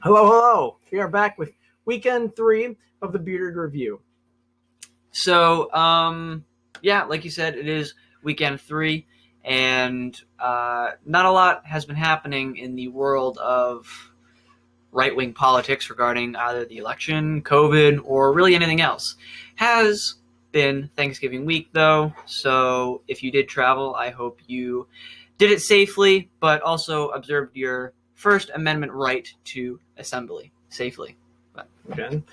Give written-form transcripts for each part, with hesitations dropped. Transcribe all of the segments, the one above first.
Hello, hello. We are back with weekend 3 of the Bearded Review. So, yeah, like you said, it is weekend 3, and not a lot has been happening in the world of right-wing politics regarding either the election, COVID, or really anything else. Has been Thanksgiving week, though, so if you did travel, I hope you did it safely, but also observed your First Amendment right to assembly safely. Again,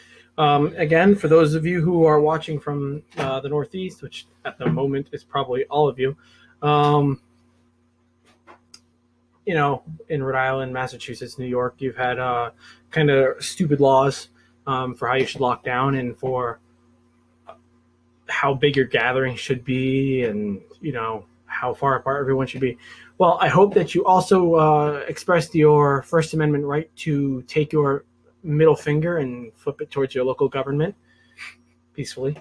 for those of you who are watching from the Northeast, which at the moment is probably all of you, in Rhode Island, Massachusetts, New York, you've had kind of stupid laws for how you should lock down and for how big your gathering should be and, how far apart everyone should be. Well, I hope that you also expressed your First Amendment right to take your middle finger and flip it towards your local government peacefully.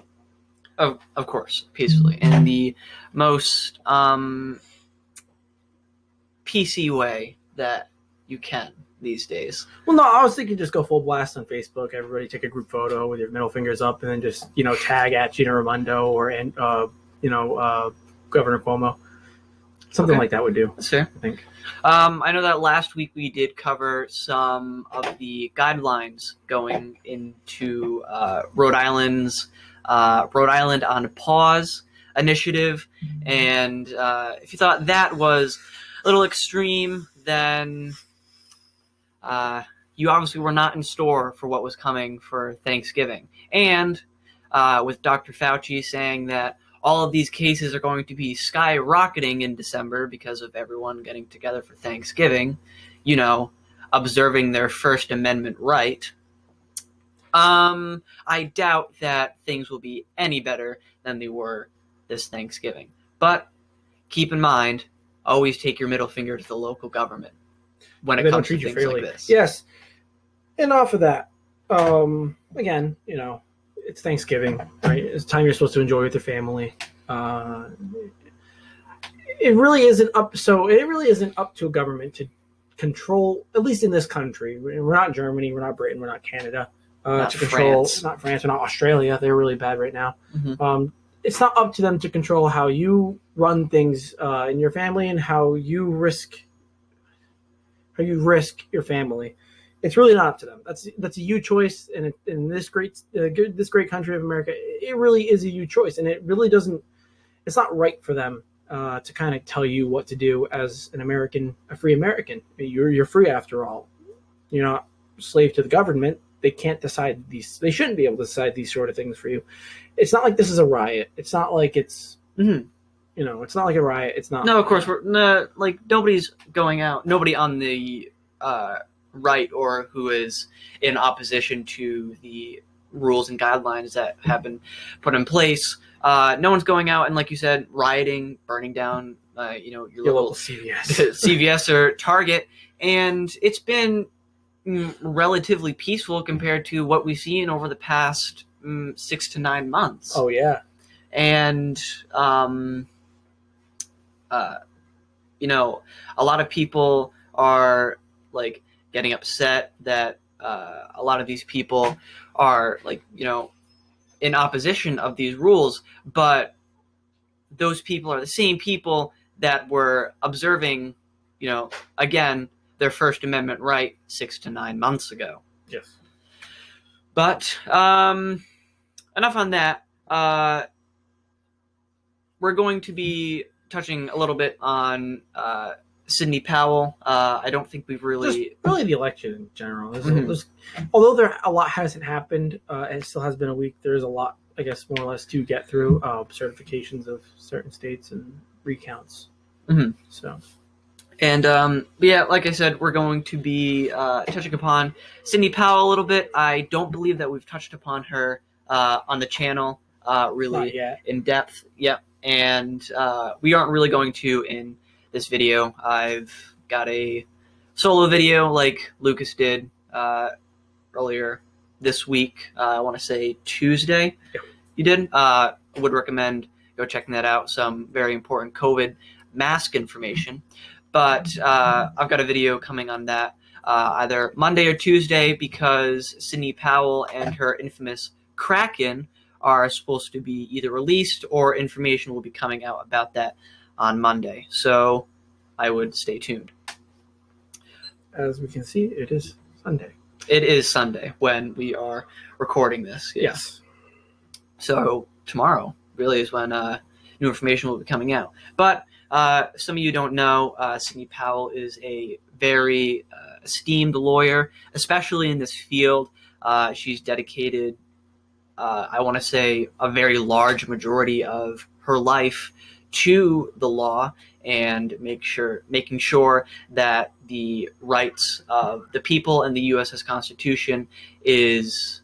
Of course, peacefully. In the most PC way that you can these days. Well, no, I was thinking just go full blast on Facebook. Everybody take a group photo with your middle fingers up and then just, tag at Gina Raimondo or, Governor Cuomo. Something like that would do. That's fair. I think. I know that last week we did cover some of the guidelines going into Rhode Island's Rhode Island on Pause initiative, and if you thought that was a little extreme, then you obviously were not in store for what was coming for Thanksgiving. And with Dr. Fauci saying that all of these cases are going to be skyrocketing in December because of everyone getting together for Thanksgiving, observing their First Amendment right. I doubt that things will be any better than they were this Thanksgiving. But keep in mind, always take your middle finger to the local government when it comes to things like this. Yes. And off of that, again, it's Thanksgiving, right? It's time you're supposed to enjoy with your family. It really isn't up to a government to control, at least in this country. We're not Germany, we're not Britain, we're not Canada. Not to control, France. Not France, we're not Australia. They're really bad right now. Mm-hmm. It's not up to them to control how you run things in your family and how you risk your family. It's really not up to them. That's a you choice, and in this great country of America, it really is a you choice, and it really doesn't. It's not right for them to kind of tell you what to do as an American, a free American. You're free after all. You're not slave to the government. They can't decide these. They shouldn't be able to decide these sort of things for you. It's not like this is a riot. It's not like it's. Mm-hmm. It's not like a riot. It's not. No, of course nobody's going out. Nobody on the right or who is in opposition to the rules and guidelines that have been put in place. No one's going out and, like you said, rioting, burning down, your local CVS or Target, and it's been relatively peaceful compared to what we've seen over the past 6 to 9 months. Oh yeah, and a lot of people are getting upset that a lot of these people are in opposition of these rules, but those people are the same people that were observing, again, their First Amendment right 6 to 9 months ago. Yes. But enough on that. We're going to be touching a little bit on Sidney Powell. I don't think we've really the election in general. Mm-hmm. Although a lot hasn't happened, and it still has been a week. There is a lot, I guess, more or less to get through. Certifications of certain states and recounts. Mm-hmm. So, and like I said, we're going to be touching upon Sidney Powell a little bit. I don't believe that we've touched upon her on the channel really in depth yet, and we aren't really going to in this video. I've got a solo video like Lucas did earlier this week. I want to say Tuesday. Yeah. You did? Would recommend go checking that out. Some very important COVID mask information. But I've got a video coming on that. either Monday or Tuesday, because Sidney Powell and her infamous Kraken are supposed to be either released or information will be coming out about that on Monday. So I would stay tuned. As we can see, it is Sunday. It is Sunday when we are recording this. Yeah. Yes. So tomorrow really is when new information will be coming out. But some of you don't know, Sidney Powell is a very esteemed lawyer, especially in this field. She's dedicated, I want to say, a very large majority of her life to the law and making sure that the rights of the people and the U.S.'s Constitution is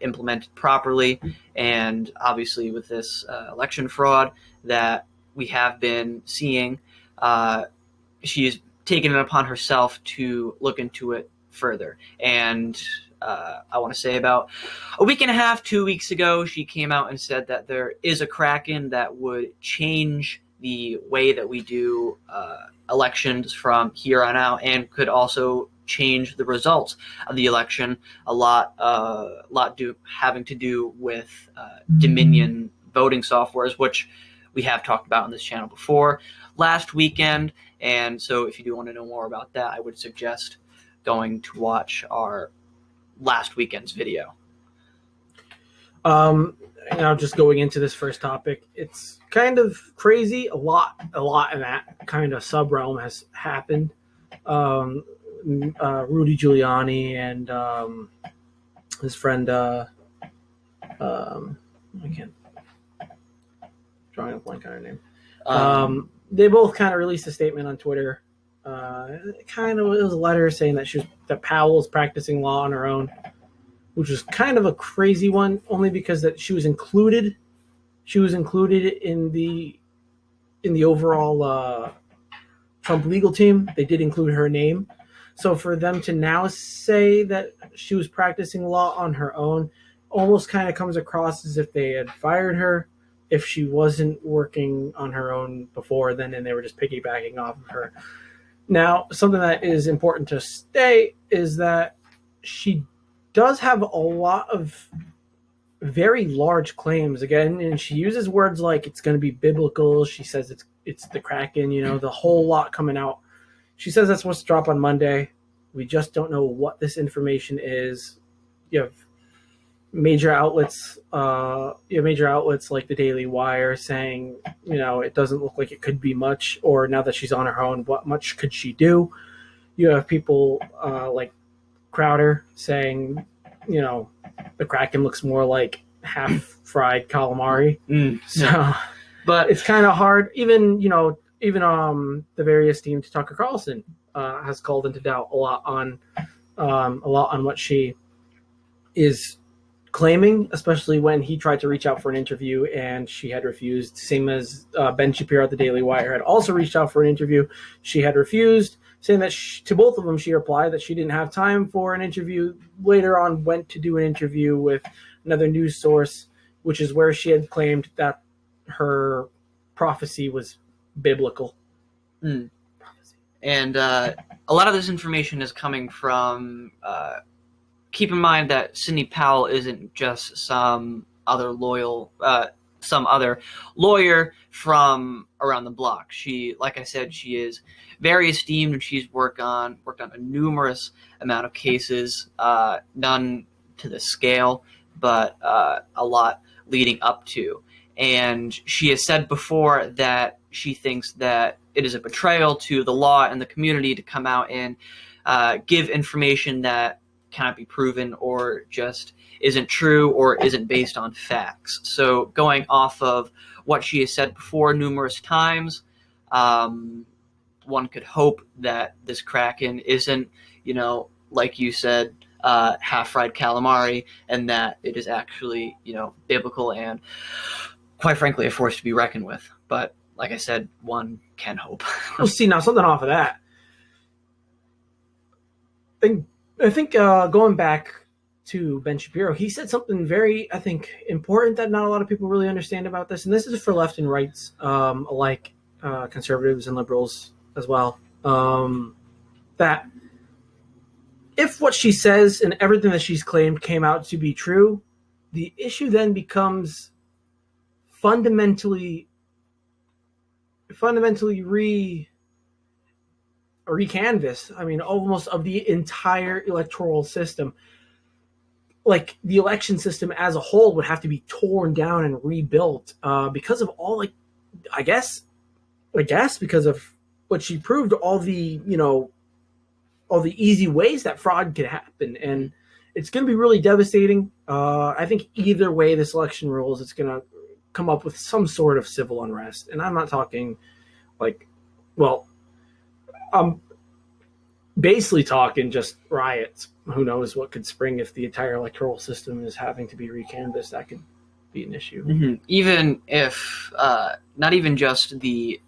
implemented properly. And obviously with this election fraud that we have been seeing, she's taken it upon herself to look into it further. And I want to say about a week and a half, 2 weeks ago, she came out and said that there is a Kraken that would change the way that we do elections from here on out, and could also change the results of the election. A lot having to do with Dominion voting softwares, which we have talked about on this channel before last weekend. And so if you do want to know more about that, I would suggest going to watch our last weekend's video. Just going into this first topic, it's kind of crazy. A lot in that kind of sub-realm has happened. Rudy Giuliani and his friend, I can't, drawing a blank on her name. They both kind of released a statement on Twitter. It was a letter saying that Powell is practicing law on her own, which was kind of a crazy one, only because that she was included in the overall Trump legal team. They did include her name. So for them to now say that she was practicing law on her own almost kind of comes across as if they had fired her if she wasn't working on her own before then, and they were just piggybacking off of her. Now, something that is important to state is that she does have a lot of very large claims, again, and she uses words like it's going to be biblical. She says it's the Kraken, the whole lot coming out. She says that's supposed to drop on Monday. We just don't know what this information is. You have major outlets like the Daily Wire saying, it doesn't look like it could be much, or now that she's on her own, what much could she do? You have people like Crowder saying, the Kraken looks more like half-fried calamari. So, but it's kind of hard. Even the various teams, Tucker Carlson has called into doubt a lot on what she is claiming, especially when he tried to reach out for an interview and she had refused. Same as Ben Shapiro at the Daily Wire had also reached out for an interview. She had refused, saying that to both of them she replied that she didn't have time for an interview. Later on went to do an interview with another news source, which is where she had claimed that her prophecy was biblical. And a lot of this information is coming from keep in mind that Sidney Powell isn't just some other lawyer from around the block. She, like I said, she is very esteemed, and she's worked on a numerous amount of cases, none to the scale, but a lot leading up to. And she has said before that she thinks that it is a betrayal to the law and the community to come out and give information that cannot be proven or just isn't true or isn't based on facts. So going off of what she has said before numerous times, one could hope that this Kraken isn't, like you said, half-fried calamari, and that it is actually, biblical and, quite frankly, a force to be reckoned with. But like I said, one can hope. We'll see. Now, something off of that. I think going back to Ben Shapiro, he said something very, I think, important that not a lot of people really understand about this. And this is for left and rights alike, conservatives and liberals as well. That if what she says and everything that she's claimed came out to be true, the issue then becomes fundamentally recanvassed. I mean, almost of the entire electoral system. Like the election system as a whole would have to be torn down and rebuilt because of all, like, I guess because of what she proved, all the easy ways that fraud could happen, and it's going to be really devastating. I think either way this election rules, it's going to come up with some sort of civil unrest, and I'm not talking like, well, I'm basically talking just riots. Who knows what could spring if the entire electoral system is having to be recanvassed? That could be an issue. Mm-hmm. Even if not even just the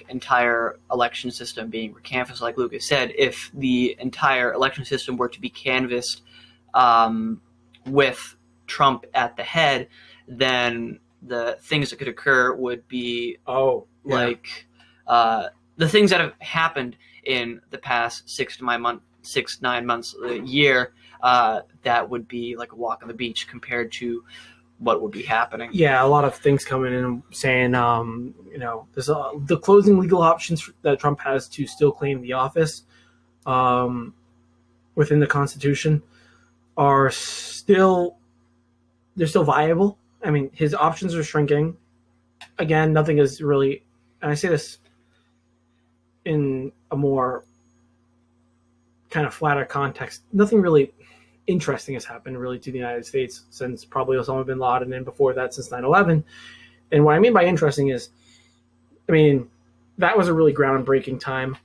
entire election system being recanvassed, like Lucas said, if the entire election system were to be canvassed with Trump at the head, then the things that could occur would be the things that have happened in the past 6 to 9 months, a year, that would be like a walk on the beach compared to what would be happening. Yeah, a lot of things coming in and saying, there's the closing legal options that Trump has to still claim the office within the Constitution they're still viable. I mean, his options are shrinking. Again, nothing is really, and I say this in a more kind of flatter context, nothing really interesting has happened really to the United States since probably Osama bin Laden, and before that since 9/11. And what I mean by interesting is, I mean, that was a really groundbreaking time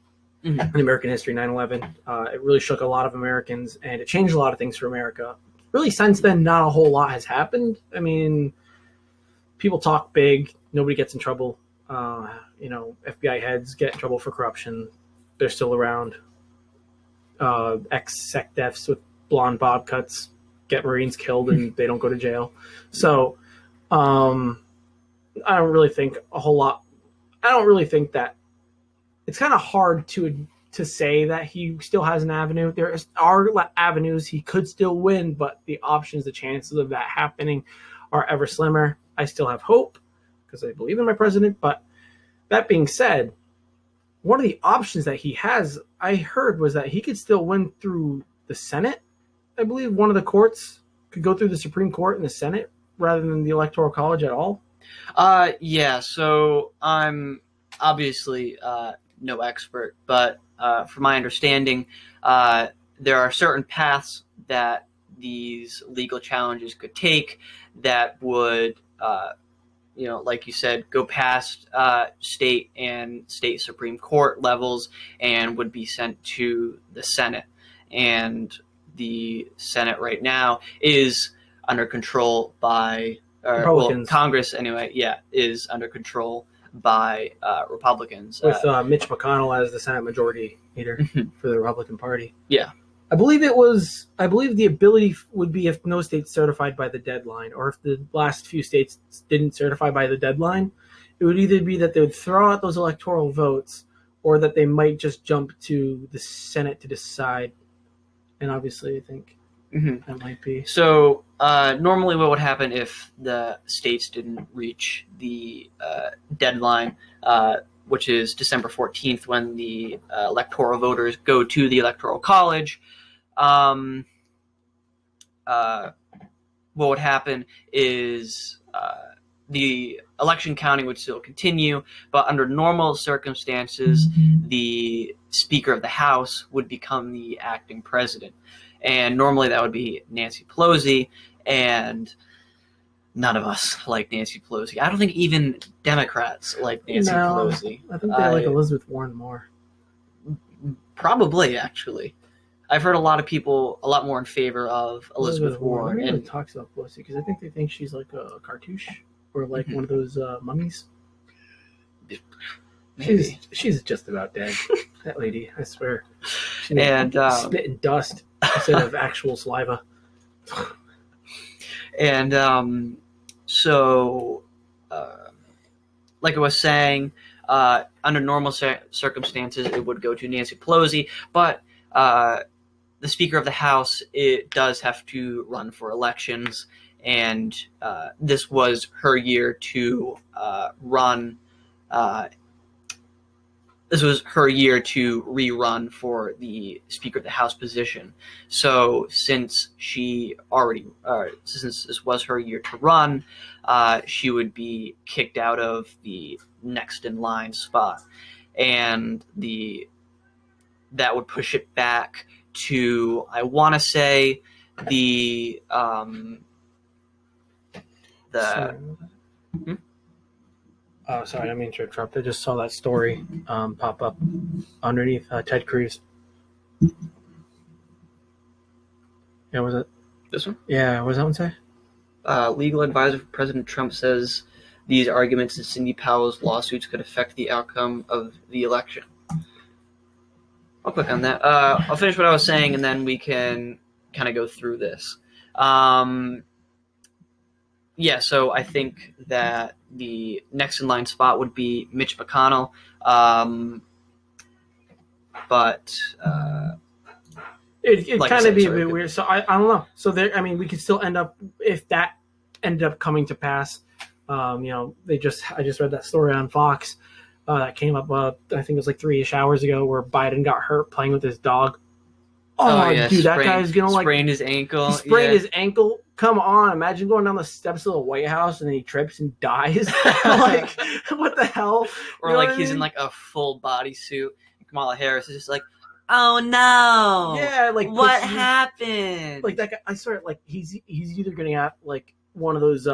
in American history, 9/11. It really shook a lot of Americans, and it changed a lot of things for America. Really, since then, not a whole lot has happened. I mean, people talk big, nobody gets in trouble. FBI heads get in trouble for corruption. They're still around. Ex-sec defs with blonde bob cuts get Marines killed and they don't go to jail. So I don't really think a whole lot. I don't really think that it's kind of hard to say that he still has an avenue. There are avenues he could still win, but the options, the chances of that happening are ever slimmer. I still have hope because I believe in my president. But that being said, one of the options that he has, I heard, was that he could still win through the Senate. I believe one of the courts could go through the Supreme Court and the Senate rather than the Electoral College at all. Yeah, so I'm obviously no expert, but from my understanding, there are certain paths that these legal challenges could take that would, like you said, go past state and state Supreme Court levels and would be sent to the Senate. And the Senate right now is under control by Republicans. Congress anyway, is under control by Republicans. With Mitch McConnell as the Senate Majority Leader for the Republican Party. Yeah. I believe the ability would be if no states certified by the deadline, or if the last few states didn't certify by the deadline, it would either be that they would throw out those electoral votes, or that they might just jump to the Senate to decide. And obviously, I think that might be. So normally what would happen if the states didn't reach the deadline, which is December 14th, when the electoral voters go to the Electoral College, what would happen is the election counting would still continue, but under normal circumstances, the Speaker of the House would become the acting president. And normally that would be Nancy Pelosi, and none of us like Nancy Pelosi. I don't think even Democrats like Nancy Pelosi. I think they like Elizabeth Warren more. Probably, actually. I've heard a lot of people a lot more in favor of Elizabeth Warren. Nobody talks about Pelosi because I think they think she's like a cartouche or like one of those mummies. She's just about dead. That lady, I swear. And spit and dust instead of actual saliva. And so, like I was saying, under normal circumstances, it would go to Nancy Pelosi. But the Speaker of the House, it does have to run for elections, and this was her year to run. This was her year to rerun for the Speaker of the House position. So since since this was her year to run, she would be kicked out of the next in line spot, and that would push it back to, I want to say, the Oh, sorry, I didn't mean to interrupt. I just saw that story pop up underneath Ted Cruz. Yeah, was it? This one? Yeah, what does that one say? Legal advisor for President Trump says these arguments in Cindy Powell's lawsuits could affect the outcome of the election. I'll click on that. I'll finish what I was saying, and then we can kind of go through this. Yeah, so I think that the next in line spot would be Mitch McConnell, but it like kind I of be said, a bit weird. So I don't know. So there, I mean, we could still end up, if that ended up coming to pass. I just read that story on Fox that came up. I think it was like 3-ish hours ago, where Biden got hurt playing with his dog. Oh yeah, dude, that guy's gonna sprain his ankle. He sprained his ankle. Come on, imagine going down the steps of the White House and then he trips and dies. Like, what the hell? Or like he's in like a full bodysuit. Kamala Harris is just like, oh no, yeah, like what happened? Like that guy, I swear, like he's either gonna have like one of those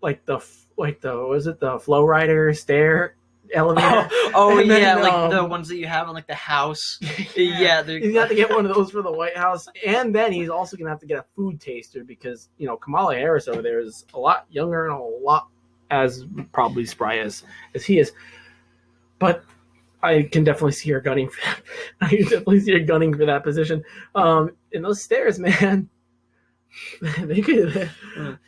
like the was it the Flow Rider stair elevator? Oh yeah, like the ones that you have in like the house. Yeah, he's gonna have to get one of those for the White House, and then he's also gonna have to get a food taster because Kamala Harris over there is a lot younger and a lot as probably spry as he is. But I can definitely see her gunning for that. I can definitely see her gunning for that position. And those stairs, man. They could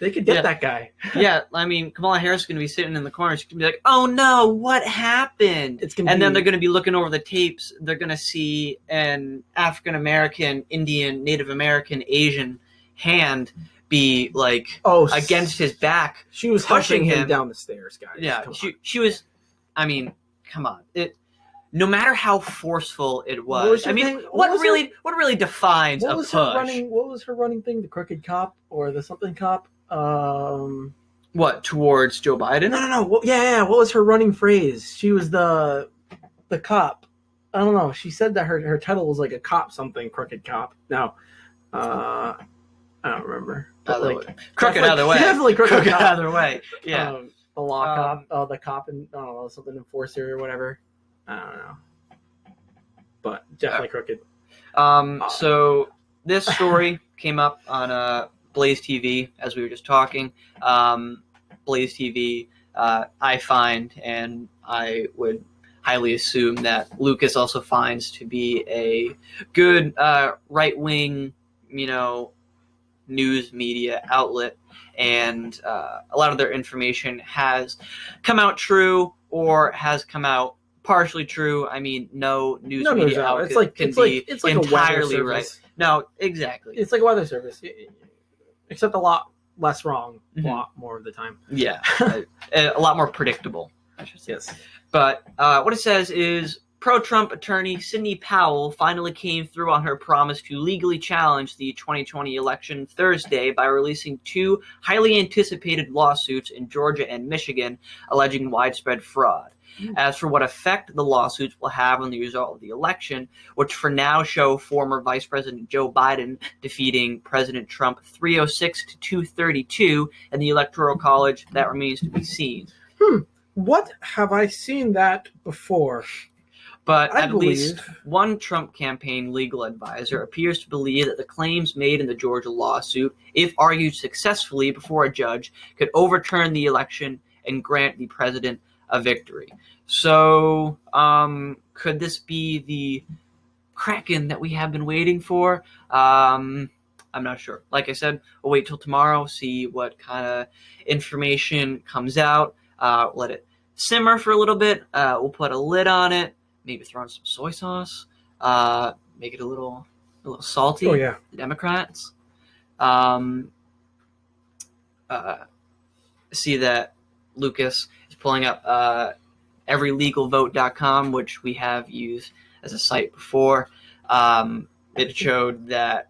get that guy. Yeah, I mean, Kamala Harris is going to be sitting in the corner. She's going to be like, "Oh no, what happened?" Then they're going to be looking over the tapes. They're going to see an African American, Indian, Native American, Asian hand be like against his back. She was pushing him down the stairs, guys. Yeah, she was. I mean, come on. No matter how forcul it was, I mean, what really defines a push? What was her running thing? The crooked cop or the something cop? What, towards Joe Biden? No. Yeah. What was her running phrase? She was the cop. I don't know. She said that her title was like a cop something, crooked cop. No, I don't remember. Crooked either way. Definitely crooked either way. Yeah. The law cop, the cop, and I don't know, something enforcer or whatever. I don't know, but definitely crooked. So this story came up on Blaze TV, as we were just talking. Blaze TV, I find, and I would highly assume that Lucas also finds to be a good right-wing, news media outlet, and a lot of their information has come out true or has come out partially true. I mean, no news media outlet can be entirely right. No, exactly. It's like a weather service, except a lot less wrong, a lot more of the time. Yeah, a lot more predictable, I should say. Yes. But what it says is, pro-Trump attorney Sidney Powell finally came through on her promise to legally challenge the 2020 election Thursday by releasing 2 highly anticipated lawsuits in Georgia and Michigan alleging widespread fraud. As for what effect the lawsuits will have on the result of the election, which for now show former Vice President Joe Biden defeating President Trump 306 to 232 in the Electoral College, that remains to be seen. What have I seen that before? But at least one Trump campaign legal advisor appears to believe that the claims made in the Georgia lawsuit, if argued successfully before a judge, could overturn the election and grant the president a victory. So, could this be the Kraken that we have been waiting for? I'm not sure. Like I said, we'll wait till tomorrow, see what kind of information comes out. Let it simmer for a little bit. We'll put a lid on it, maybe throw in some soy sauce, make it a little little salty. Oh yeah. The Democrats. See that Lucas is pulling up everylegalvote.com, which we have used as a site before. It showed that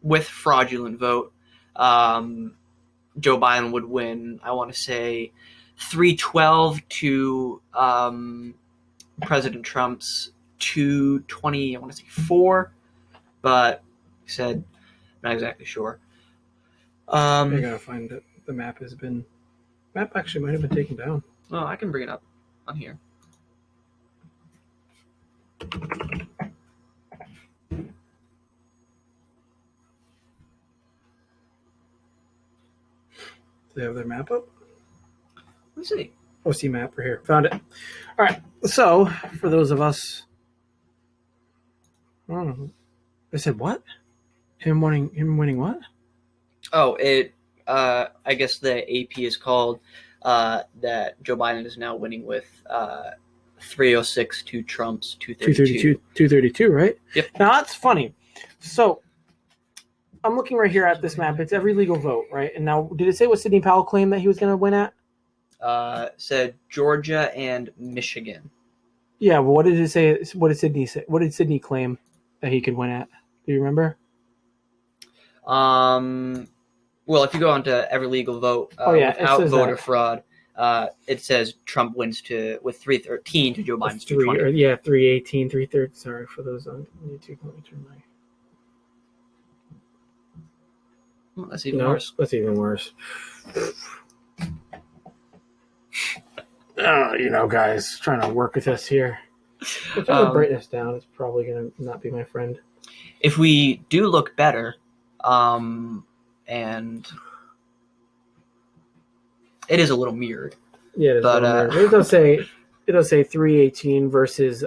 with fraudulent vote, Joe Biden would win, I want to say, 312 to President Trump's 220, I want to say 4, but he said, not exactly sure. I gotta find it. The map actually might have been taken down. Well, I can bring it up on here. Do they have their map up? Let's see. OC map right here. Found it. All right. So for those of us, they said what? Him winning what? Oh, it. I guess the AP is called that Joe Biden is now winning with 306 to Trump's 232. 232, right? Yep. Now that's funny. So I'm looking right here at this map. It's every legal vote, right? And now, did it say what Sidney Powell claimed that he was going to win at? Said Georgia and Michigan. Yeah. Well, what did it say? What did Sidney say? What did Sidney claim that he could win at? Do you remember? Well, if you go on to every legal vote, without voter fraud, it says Trump wins with 313 to Joe Biden's 220. 318, 330. Sorry for those on YouTube. Let me turn my. Well, that's even worse. That's even worse. Guys, trying to work with us here. If I would break this down, it's probably going to not be my friend. If we do look better, and it is a little mirrored. Yeah, it does say 318 versus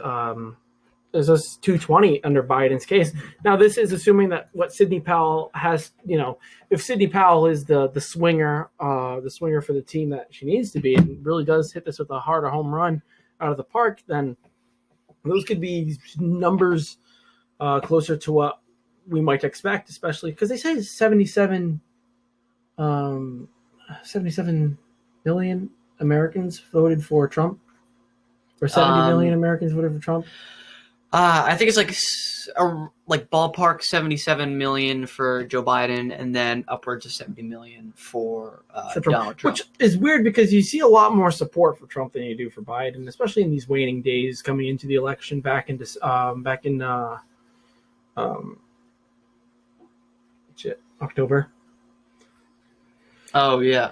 there's a 220 under Biden's case. Now, this is assuming that what Sidney Powell has, if Sidney Powell is the swinger for the team that she needs to be, and really does hit this with a harder home run out of the park, then those could be numbers closer to what we might expect, especially because they say 77 million Americans voted for Trump, or 70 million Americans voted for Trump. I think it's like ballpark 77 million for Joe Biden, and then upwards of 70 million for Donald Trump. Which is weird because you see a lot more support for Trump than you do for Biden, especially in these waning days coming into the election back in October. Oh yeah.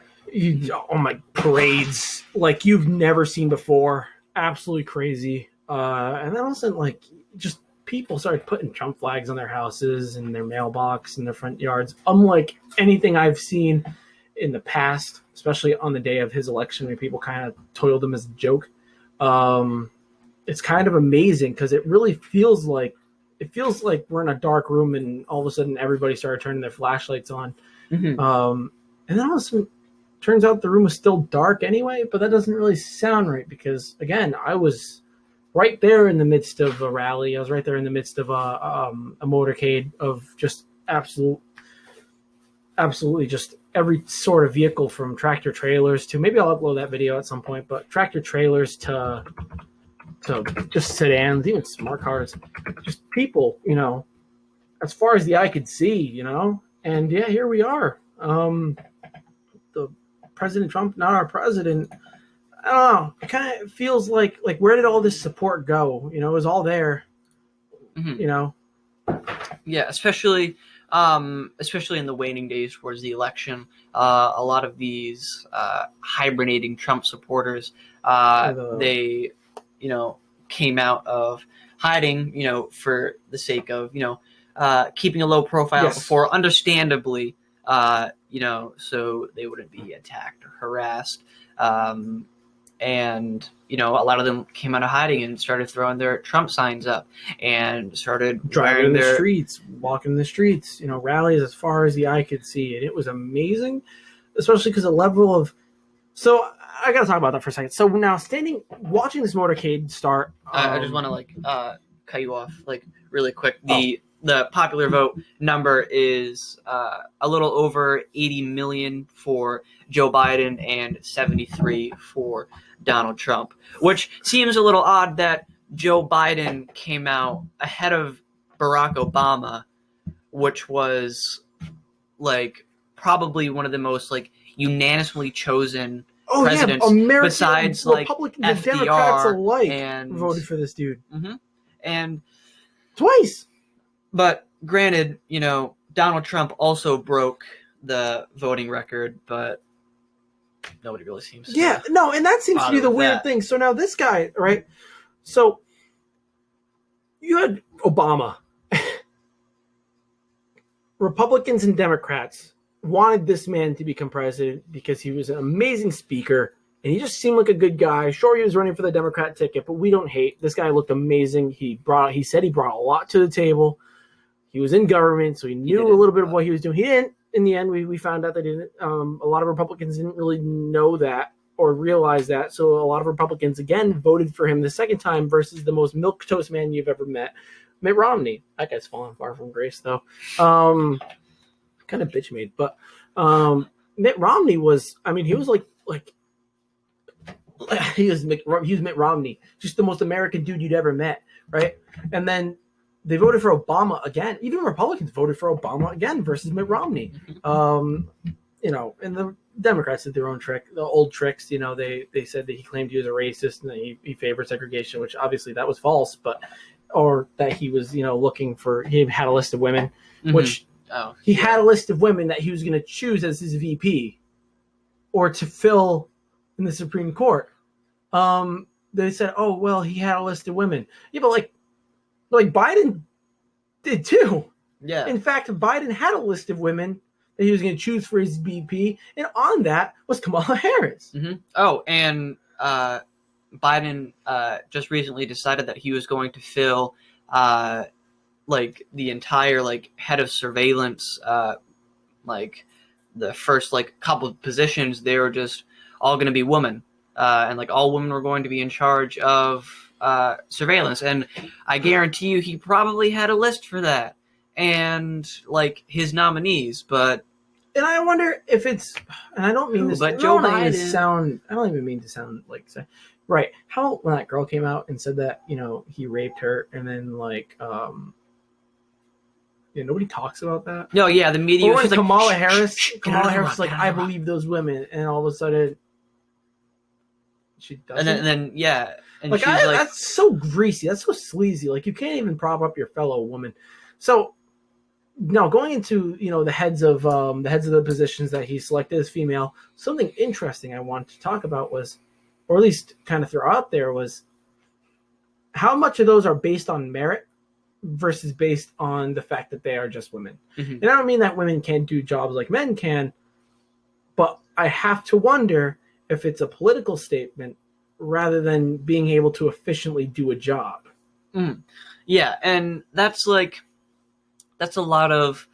Parades like you've never seen before. Absolutely crazy. And then all of a sudden, just people started putting Trump flags on their houses and their mailbox and their front yards, unlike anything I've seen in the past, especially on the day of his election when people kind of toiled him as a joke. It's kind of amazing because it really feels like we're in a dark room and all of a sudden everybody started turning their flashlights on. Mm-hmm. And then all of a sudden, turns out the room was still dark anyway, but that doesn't really sound right because, again, I was right there in the midst of a rally. I was right there in the midst of a motorcade of just absolutely just every sort of vehicle, from tractor trailers to, maybe I'll upload that video at some point, but tractor trailers to just sedans, even smart cars, just people, as far as the eye could see, and yeah, here we are. The President Trump, not our president. I don't know. It kind of feels like where did all this support go? It was all there. Mm-hmm. Yeah, especially in the waning days towards the election. A lot of these hibernating Trump supporters, they, came out of hiding, for the sake of, keeping a low profile before, understandably, so they wouldn't be attacked or harassed. And, a lot of them came out of hiding and started throwing their Trump signs up and started driving in the streets, walking the streets, rallies as far as the eye could see. And it was amazing, especially because the level of... So I got to talk about that for a second. So now watching this motorcade start... I just want to cut you off really quick. The the popular vote number is a little over 80 million for Joe Biden and 73 for Donald Trump, which seems a little odd that Joe Biden came out ahead of Barack Obama, which was like probably one of the most like unanimously chosen presidents besides like Republicans and Democrats FDR alike and voted for this dude. And twice. But granted, Donald Trump also broke the voting record, but nobody really seems to. Yeah, no, and that seems to be the weird thing. So now this guy, right? So you had Obama. Republicans and Democrats wanted this man to become president because he was an amazing speaker and he just seemed like a good guy. Sure, he was running for the Democrat ticket, but we don't hate. This guy looked amazing. He said he brought a lot to the table. He was in government, so he knew a little bit of what he was doing. He didn't. In the end, we found out that he didn't. A lot of Republicans didn't really know that or realize that. So a lot of Republicans, again, voted for him the second time versus the most milquetoast man you've ever met, Mitt Romney. That guy's fallen far from grace, though. Kind of bitch made. But Mitt Romney was, he was like he was Mitt Romney, just the most American dude you'd ever met, right? And then they voted for Obama again. Even Republicans voted for Obama again versus Mitt Romney. And the Democrats did their own trick, the old tricks. They said that he claimed he was a racist and that he favored segregation, which obviously that was false. Or that he was, looking for. He had a list of women, which he had a list of women that he was going to choose as his VP, or to fill in the Supreme Court. They said, "Oh well, he had a list of women." Yeah, but like Biden did too. Yeah. In fact, Biden had a list of women that he was going to choose for his VP, and on that was Kamala Harris. Oh, and Biden just recently decided that he was going to fill the entire head of surveillance, the first couple of positions. They were just all going to be women, and all women were going to be in charge of surveillance. And I guarantee you, he probably had a list for that and his nominees. But and I wonder if it's, and I don't mean this, but Joe Biden. I don't even mean to sound right. How when that girl came out and said that he raped her, and then nobody talks about that. No, yeah, the media. Or was Kamala Harris. Kamala out, Harris was I believe those women, and all of a sudden she doesn't. And then yeah, and she's that's so greasy. That's so sleazy. You can't even prop up your fellow woman. So now going into the heads of the positions that he selected as female, something interesting I wanted to talk about was, or at least kind of throw out there, was how much of those are based on merit versus based on the fact that they are just women. And I don't mean that women can't do jobs like men can, but I have to wonder if it's a political statement rather than being able to efficiently do a job. Yeah, and that's a lot of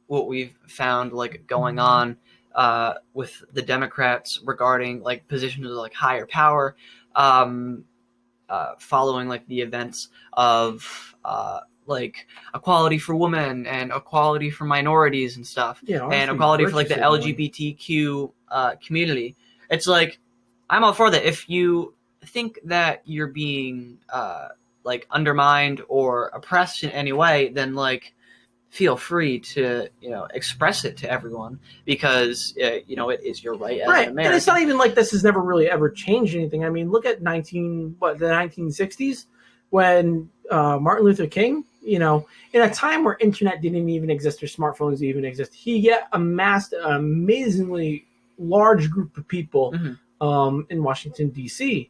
what we've found going on with the Democrats regarding positions of higher power, following the events of equality for women and equality for minorities and stuff, and equality for the LGBTQ community. It's I'm all for that. If you think that you're being undermined or oppressed in any way, then feel free to express it to everyone, because it is your right as an American. And it's not even this has never really ever changed anything. I mean, look at the 1960s when Martin Luther King, in a time where internet didn't even exist or smartphones didn't even exist, he yet amassed an amazingly large group of people in Washington, D.C.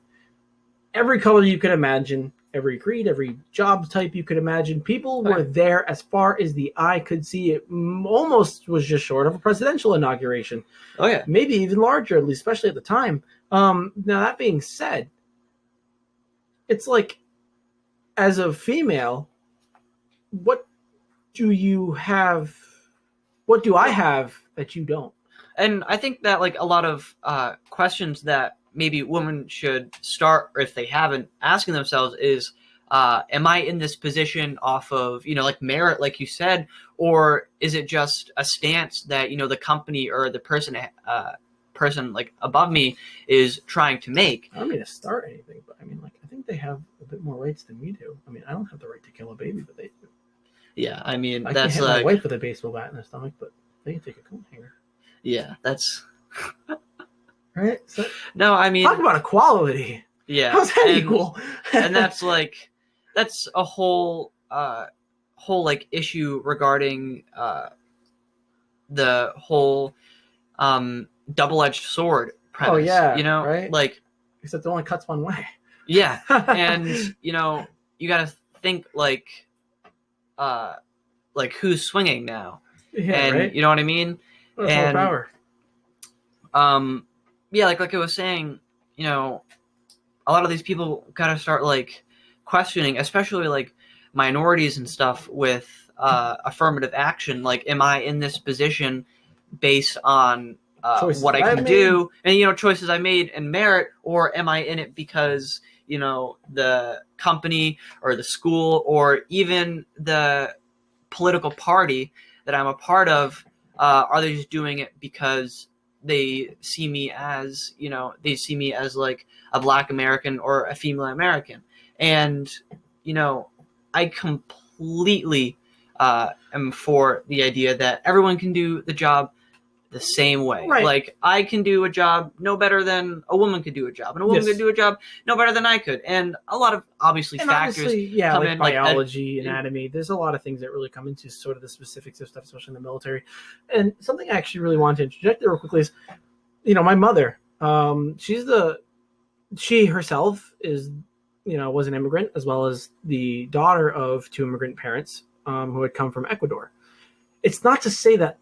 Every color you could imagine, every creed, every job type you could imagine. People were there as far as the eye could see. It almost was just short of a presidential inauguration. Oh, yeah. Maybe even larger, at least, especially at the time. Now, that being said, it's as a female, what do you have? What do I have that you don't? And I think that a lot of questions that maybe women should start, or if they haven't, asking themselves is am I in this position off of, like merit, like you said, or is it just a stance that, the company or the person like above me is trying to make? I don't mean to start anything, but I mean, like, I think they have a bit more rights than we do. I mean, I don't have the right to kill a baby, but they do. Yeah, I mean, I that's can't hit like, my wife with a baseball bat in the stomach, but they can take a coat hanger. Yeah, that's right. So, no, I mean, talk about equality. Yeah, how's that equal? And that's a whole like issue regarding the whole double-edged sword premise. Oh yeah, right. Like, except it only cuts one way. Yeah, and you got to think like who's swinging now, and right? You know what I mean? That's and more power. Yeah, like I was saying, a lot of these people gotta start like questioning, especially like minorities and stuff, with affirmative action. Like, am I in this position based on what I can do and choices I made and merit, or am I in it because the company or the school or even the political party that I'm a part of, are they just doing it because they see me as like a Black American or a female American? And I completely am for the idea that everyone can do the job the same way. Right. Like, I can do a job no better than a woman could do a job, and a woman could do a job no better than I could. And a lot of factors come like in, biology, anatomy. There's a lot of things that really come into sort of the specifics of stuff, especially in the military. And something I actually really want to interject there real quickly is, my mother, she herself is, was an immigrant, as well as the daughter of two immigrant parents who had come from Ecuador. It's not to say that,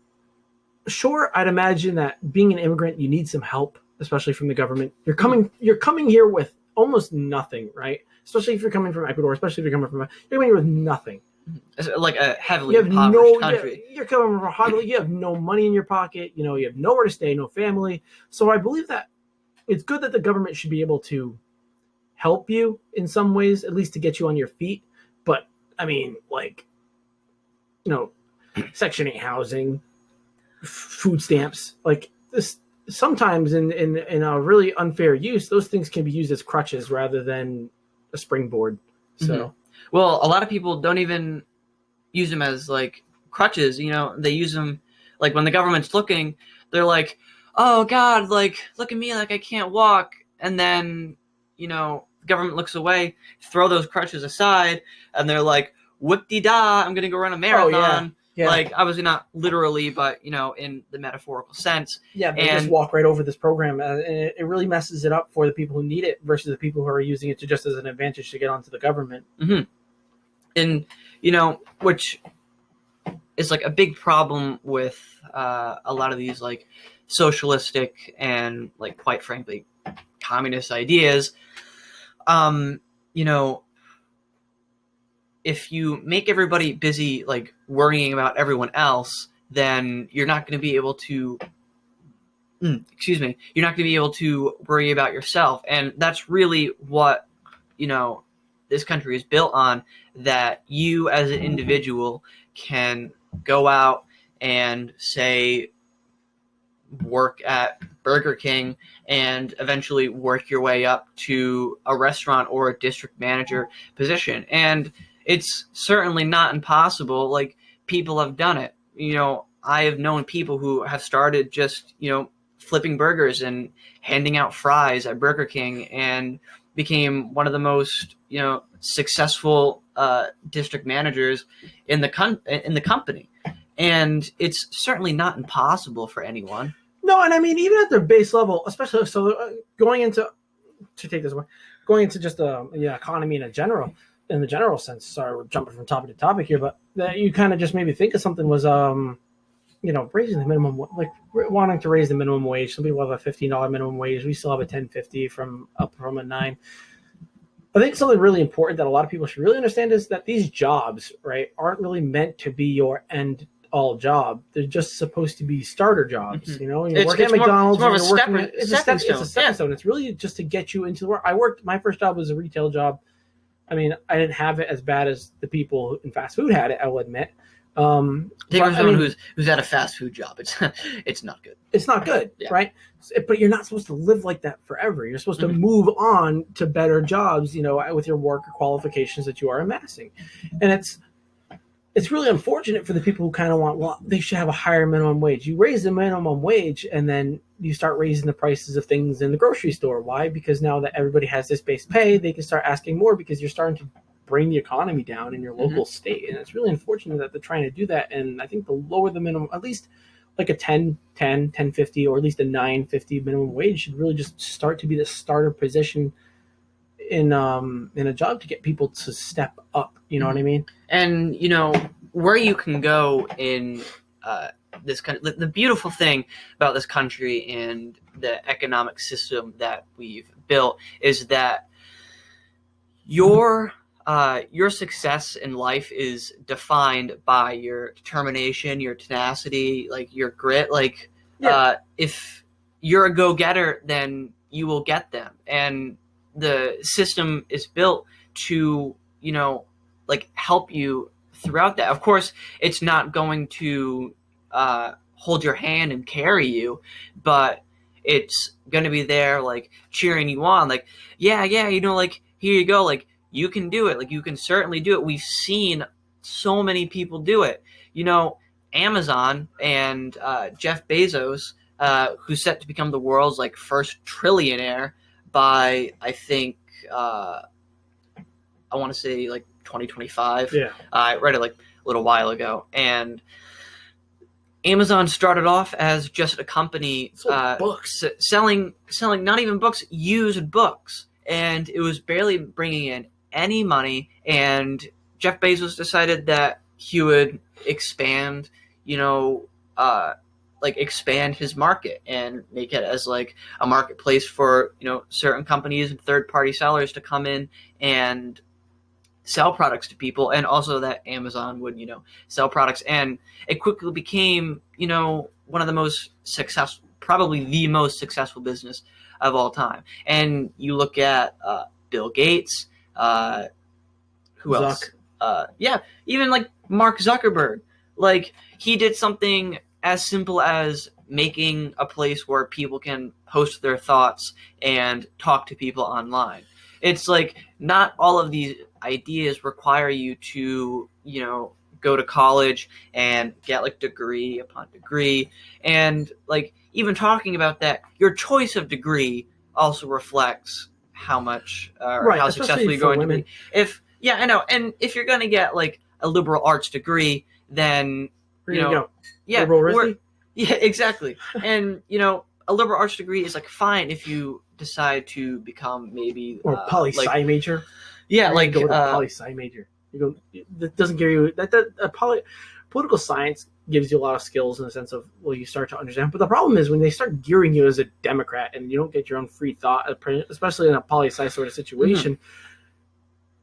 sure, I'd imagine that being an immigrant, you need some help, especially from the government. You're coming here with almost nothing, right? Especially if you're coming from Ecuador, especially if you're coming here with nothing. It's like a heavily impoverished country. You're coming from hardly, you have no money in your pocket, you have nowhere to stay, no family. So I believe that it's good that the government should be able to help you in some ways, at least to get you on your feet. But I mean, like, Section 8 housing, food stamps, like this, sometimes in a really unfair use, those things can be used as crutches rather than a springboard. So, well, a lot of people don't even use them as like crutches. They use them like when the government's looking, they're like, oh God, like, look at me, like I can't walk. And then, the government looks away, throw those crutches aside, and they're like, whoop-de-da, I'm going to go run a marathon. Oh, yeah. Like, obviously not literally, but, in the metaphorical sense. Yeah, they just walk right over this program, and it really messes it up for the people who need it versus the people who are using it just as an advantage to get onto the government. Mm-hmm. And, which is, like, a big problem with a lot of these, like, socialistic and, like, quite frankly, communist ideas. If you make everybody busy, like, worrying about everyone else, then you're not going to be able to, you're not going to be able to worry about yourself. And that's really what, this country is built on, that you as an individual can go out and, say, work at Burger King and eventually work your way up to a restaurant or a district manager position. And it's certainly not impossible. Like, people have done it. I have known people who have started just, flipping burgers and handing out fries at Burger King and became one of the most, successful district managers in the company. And it's certainly not impossible for anyone. No, and I mean, even at their base level, especially going into just the economy in the general sense. Sorry, we're jumping from topic to topic here, but that you kind of just made me think of something was raising the minimum, like wanting to raise the minimum wage. Some people have a $15 minimum wage. We still have a $10.50 from a $9. I think something really important that a lot of people should really understand is that these jobs, right, aren't really meant to be your end all job. They're just supposed to be starter jobs. Mm-hmm. You work at McDonald's. It's a stepping stone. It's a stepping stone. It's really just to get you into the work. My first job was a retail job. I mean, I didn't have it as bad as the people in fast food had it, I will admit. Take from I someone mean, who's at a fast food job. It's not good. it's not good, Yeah. right? But you're not supposed to live like that forever. You're supposed to Mhm. move on to better jobs, with your work qualifications that you are amassing. And it's really unfortunate for the people who kind of want, well, they should have a higher minimum wage. You raise the minimum wage and then you start raising the prices of things in the grocery store. Why? Because now that everybody has this base pay, they can start asking more because you're starting to bring the economy down in your local state. And it's really unfortunate that they're trying to do that. And I think the lower the minimum, at least like a 10.50, or at least a 9.50 minimum wage should really just start to be the starter position in a job to get people to step up. You know what I mean? And where you can go in this country, the beautiful thing about this country and the economic system that we've built is that your success in life is defined by your determination, your tenacity, like your grit. Like, if you're a go-getter, then you will get them. And the system is built to, like, help you throughout that. Of course, it's not going to hold your hand and carry you, but it's going to be there, like, cheering you on, like, yeah, like, here you go, like, you can do it, like, you can certainly do it. We've seen so many people do it. Amazon and Jeff Bezos, who's set to become the world's, like, first trillionaire by, I think, I want to say, like, 2025. Yeah. I read it, like, a little while ago, and Amazon started off as just a company books. selling not even books, used books, and it was barely bringing in any money. And Jeff Bezos decided that he would expand, expand his market and make it as, like, a marketplace for certain companies and third-party sellers to come in and sell products to people, and also that Amazon would, sell products. And it quickly became, one of the most successful, probably the most successful business of all time. And you look at Bill Gates, who else? Even, like, Mark Zuckerberg. Like, he did something as simple as making a place where people can post their thoughts and talk to people online. It's like, not all of these ideas require you to, go to college and get, like, degree upon degree. And, like, even talking about that, your choice of degree also reflects how much how successful you're going to be. I know. And if you're going to get, like, a liberal arts degree, then Liberal yeah, exactly. And a liberal arts degree is, like, fine if you decide to become maybe or poli-sci major. Yeah, like, go to poli-sci major. That doesn't give you political science gives you a lot of skills in the sense of, well, you start to understand. But the problem is when they start gearing you as a Democrat and you don't get your own free thought, especially in a poli-sci sort of situation,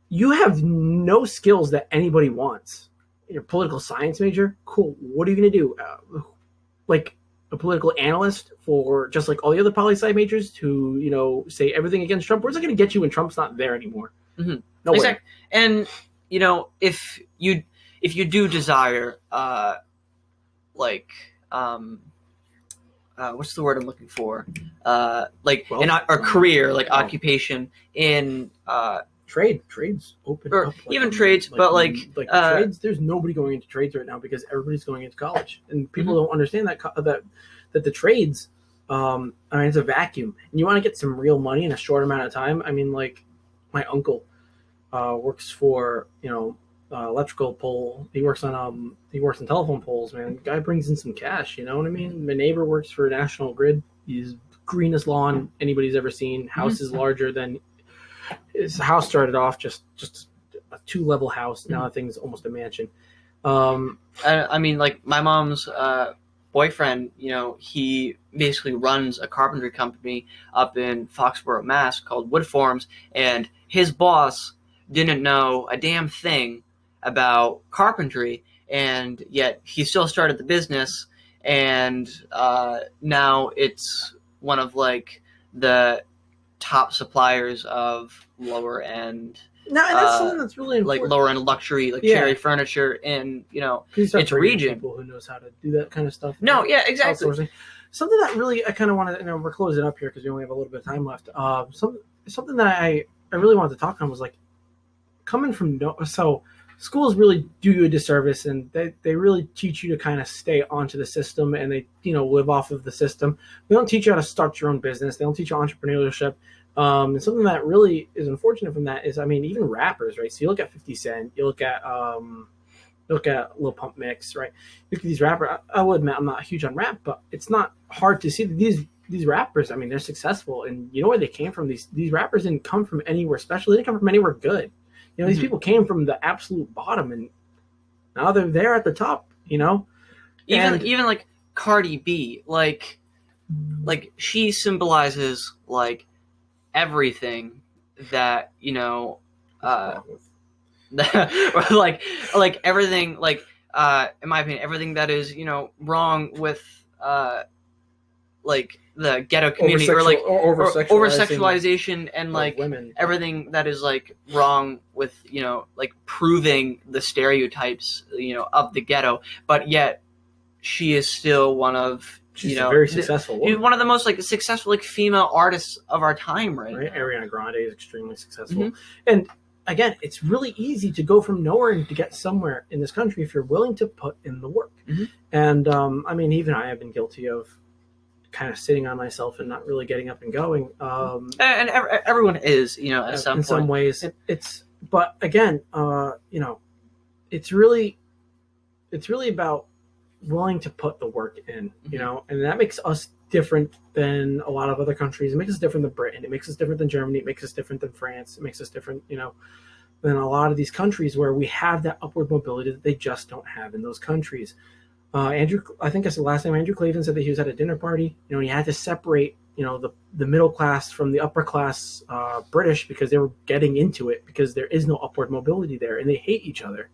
you have no skills that anybody wants. You're a political science major, cool. What are you going to do? Like a political analyst for just like all the other poli-sci majors who, say everything against Trump? Where's it going to get you when Trump's not there anymore? Mm-hmm. No exactly. And if you do desire what's the word I'm looking for? Career, like, occupation in trades open or up, even trades, but trades. There's nobody going into trades right now because everybody's going into college, and people don't understand that the trades. It's a vacuum, and you want to get some real money in a short amount of time. I mean, like, my uncle works for electrical pole. He works in telephone poles. Man, the guy brings in some cash. You know what I mean? My neighbor works for National Grid. He's greenest lawn anybody's ever seen. House is larger than his house. Started off just a 2-level house. Now that thing's almost a mansion. Like, my mom's boyfriend, he basically runs a carpentry company up in Foxborough, Mass, called Wood Forms, and his boss didn't know a damn thing about carpentry, and yet he still started the business, and now it's one of, like, the top suppliers of lower end No, and that's something that's really like important. lower end luxury, like cherry furniture in its region. People who knows how to do that kind of stuff. No, yeah, exactly. Outsourcing. Something that really I kind of want to. We're closing up here because we only have a little bit of time left. Something that I really wanted to talk on was like coming from so schools really do you a disservice, and they really teach you to kind of stay onto the system, and they live off of the system. They don't teach you how to start your own business. They don't teach you entrepreneurship. And something that really is unfortunate from that is, I mean, even rappers, right? So you look at 50 Cent, you look at Lil Pump Mix, right? Look at these rappers. I will admit I'm not huge on rap, but it's not hard to see that these rappers, I mean, they're successful, and you know where they came from. These rappers didn't come from anywhere special. They didn't come from anywhere good. These people came from the absolute bottom, and now they're there at the top. Even like Cardi B, like she symbolizes like everything that like everything, like in my opinion, everything that is wrong with like the ghetto community, or like over sexualization and like women. Everything that is like wrong with like proving the stereotypes of the ghetto, but yet she is still one of she's a very successful woman. One of the most like successful like female artists of our time right now. Ariana Grande is extremely successful. And again, it's really easy to go from nowhere and to get somewhere in this country if you're willing to put in the work. And I mean, even I have been guilty of kind of sitting on myself and not really getting up and going. And everyone is, at some point. Some ways. But again, it's really about willing to put the work in, and that makes us different than a lot of other countries. It makes us different than Britain. It makes us different than Germany. It makes us different than France. It makes us different, than a lot of these countries where we have that upward mobility that they just don't have in those countries. Andrew, I think I said last time, Andrew Clavin said that he was at a dinner party, and he had to separate, the middle class from the upper class British because they were getting into it because there is no upward mobility there, and they hate each other,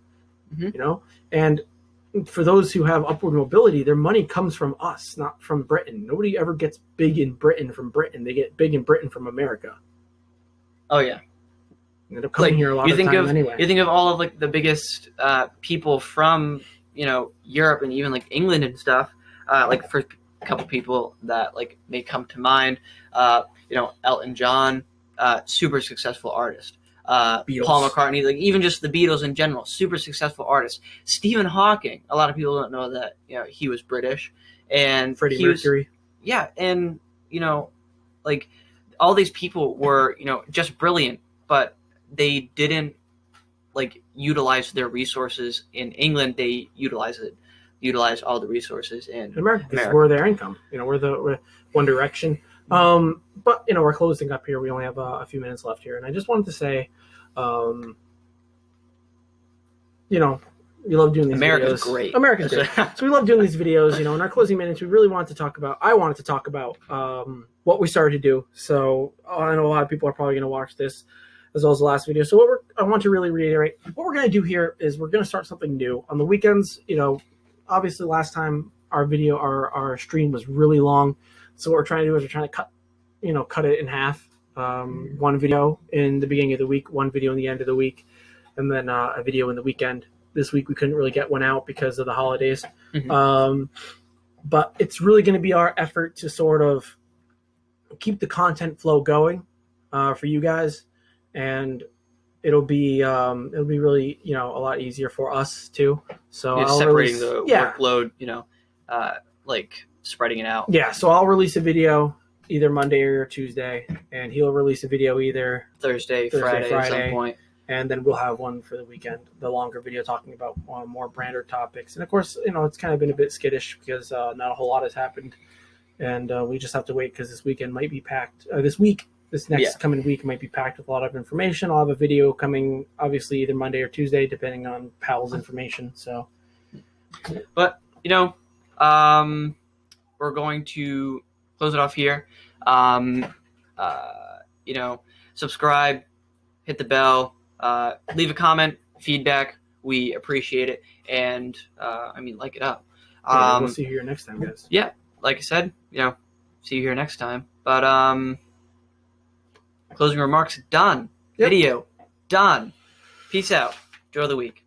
and for those who have upward mobility, their money comes from us, not from Britain. Nobody ever gets big in Britain from Britain. They get big in Britain from America. Oh yeah. They end up coming here a lot of time anyway. You think of all of like the biggest people from Europe and even like England and stuff. Like for a couple people that like may come to mind, Elton John, super successful artist. Paul McCartney, like even just the Beatles in general, super successful artists. Stephen Hawking, a lot of people don't know that he was British, and Freddie Mercury. And like all these people were just brilliant, but they didn't like utilize their resources in England. They utilized all the resources in America. Because we're their income. We're One Direction. But we're closing up here. We only have a few minutes left here, and I just wanted to say, we love doing these America's videos. great. America's great. So we love doing these videos. In our closing minutes, I wanted to talk about what we started to do. So I know a lot of people are probably going to watch this as well as the last video. So I want to really reiterate what we're going to do here is we're going to start something new on the weekends. Obviously last time our stream was really long. So what we're trying to do is we're trying to cut it in half. One video in the beginning of the week, one video in the end of the week, and then a video in the weekend. This week we couldn't really get one out because of the holidays. But it's really going to be our effort to sort of keep the content flow going for you guys, and it'll be really a lot easier for us too. So separating the workload, like spreading it out. Yeah, so I'll release a video either Monday or Tuesday, and he'll release a video either Thursday, Friday at some point. And then we'll have one for the weekend, the longer video talking about more brander topics. And of course, it's kind of been a bit skittish because not a whole lot has happened. And we just have to wait because this weekend might be packed. This next coming week might be packed with a lot of information. I'll have a video coming, obviously, either Monday or Tuesday, depending on Pal's information. So, but, we're going to close it off here. Subscribe, hit the bell, leave a comment, feedback. We appreciate it. And, like it up. We'll see you here next time, guys. Yeah, like I said, see you here next time. But, closing remarks done. Yep. Video done. Don, peace out. Enjoy the week.